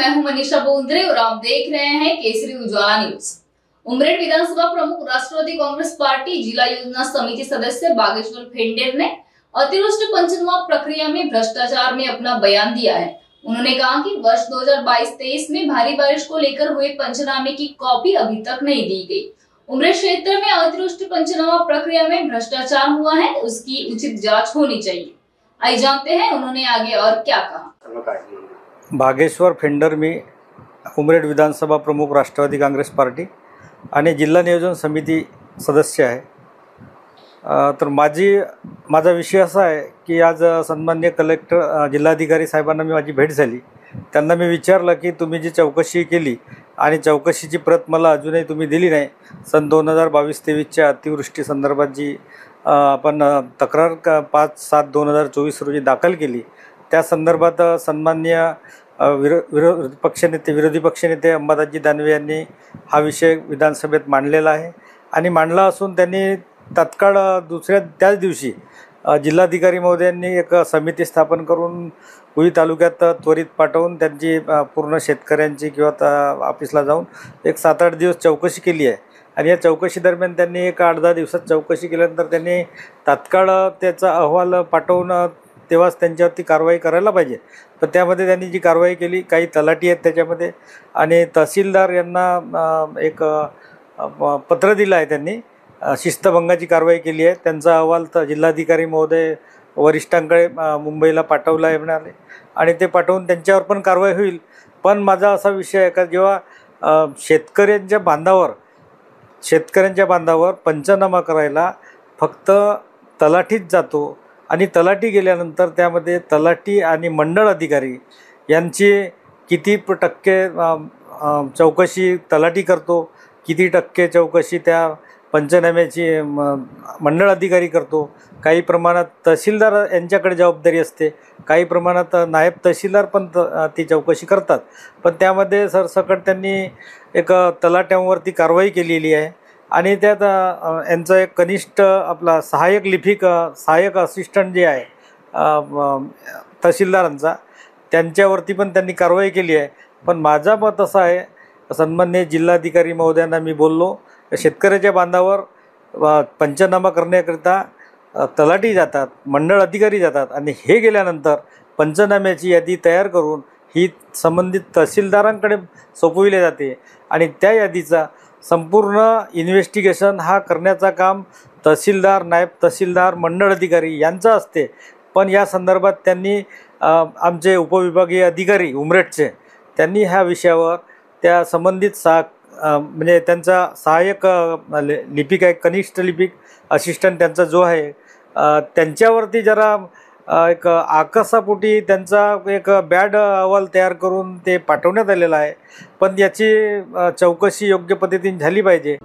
मैं हूं मनीषा बोंद्रे और आप देख रहे हैं केसरी उजाला न्यूज। उमरेड विधानसभा प्रमुख राष्ट्रवादी कांग्रेस पार्टी जिला योजना समिति सदस्य बागेश्वर फेंडेर ने अतिवृष्टि पंचनामा प्रक्रिया में भ्रष्टाचार में अपना बयान दिया है। उन्होंने कहा कि वर्ष 2022-23 में भारी बारिश को लेकर हुए पंचनामे की कॉपी अभी तक नहीं दी गई। उमरेड क्षेत्र में अतिवृष्टि पंचनामा प्रक्रिया में भ्रष्टाचार हुआ है, उसकी उचित जांच होनी चाहिए। आइए जानते हैं उन्होंने आगे और क्या कहा। बागेश्वर फेंडर मी उमरेड विधानसभा प्रमुख राष्ट्रवादी काँग्रेस पार्टी आणि जिल्हा नियोजन समिती सदस्य आहे। तर माझा विषय असा आहे की आज सन्माननीय कलेक्टर जिल्हाधिकारी साहेबांना माझी भेट झाली। त्यांना मी विचारलं की तुम्ही जी चौकशी केली आणि चौकशीची प्रत मला अजूनही तुम्ही दिली नाही। सन 2022-23च्या अतिवृष्टी संदर्भात जी आपण तक्रार 5/7/2024 रोजी दाखल केली, त्या संदर्भात सन्माननीय विरोधी पक्षनेते अंबादासजी दानवे यांनी हा विषय विधानसभेत मांडलेला आहे आणि मांडला असून त्यांनी तत्काळ त्याच दिवशी जिल्हाधिकारी महोदयांनी एक समिती स्थापन करून कुई तालुक्यात त्वरित पाठवून त्यांची पूर्ण शेतकऱ्यांची किंवा ऑफिसला जाऊन एक 7-8 दिवस चौकशी केली आहे। आणि या चौकशी दरम्यान त्यांनी एक 8-10 दिवसात चौकशी केल्यानंतर त्यांनी तात्काळ त्याचा अहवाल पाठवून तेव्हाच त्यांच्यावरती कारवाई करायला पाहिजे। पण त्यामध्ये त्यांनी जी कारवाई केली, काही तलाठी आहेत त्याच्यामध्ये आणि तहसीलदार यांना एक पत्र दिलं आहे, त्यांनी शिस्तभंगाची कारवाई केली आहे। त्यांचा अहवाल तर जिल्हाधिकारी महोदय वरिष्ठांकडे मुंबईला पाठवला आहे म्हणाले आणि ते पाठवून त्यांच्यावर पण कारवाई होईल। पण माझा असा विषय आहे का जेव्हा शेतकऱ्यांच्या बांधावर पंचनामा करायला फक्त तलाठीच जातो आणि तलाठी गेल्यानंतर त्यामध्ये तलाठी आणि मंडळ अधिकारी यांची किती टक्के चौकशी तलाठी करतो, किती टक्के चौकशी त्या पंचनाम्याची मंडळ अधिकारी करतो, काही प्रमाणात तहसीलदार यांच्याकडे जबाबदारी असते, काही प्रमाणात नायब तहसीलदार पण ती चौकशी करतात। पण त्यामध्ये सरसकट त्यांनी एक तलाट्यांवरती कारवाई केलेली आहे आणि त्यात यांचा एक कनिष्ठ आपला सहाय्यक असिस्टंट जे आहे तहसीलदारांचा, त्यांच्यावरती पण त्यांनी कारवाई केली आहे। पण माझं मत असं आहे, सन्माननीय जिल्हाधिकारी महोदयांना मी बोललो, शेतकऱ्याच्या बांधावर पंचनामा करण्याकरिता तलाठी जातात, मंडळ अधिकारी जातात आणि हे गेल्यानंतर पंचनाम्याची यादी तयार करून ही संबंधित तहसीलदारांकडे सोपविली जाते आणि त्या यादीचा संपूर्ण इन्व्हेस्टिगेशन हा करण्याचा काम तहसीलदार, नायब तहसीलदार, मंडळ अधिकारी यांचा असते। पण या संदर्भात त्यांनी आमचे उपविभागीय अधिकारी उमरेडचे त्यांनी ह्या विषयावर त्या संबंधित म्हणजे त्यांचा सहाय्यक लिपिक आहे, कनिष्ठ लिपिक असिस्टंट त्यांचा जो आहे, त्यांच्यावरती जरा एक आकसापोटी त्यांचा एक बॅड अहवाल तयार करून ते पाठवण्यात आलेला आहे। पण याची चौकशी योग्य पद्धतीने झाली पाहिजे।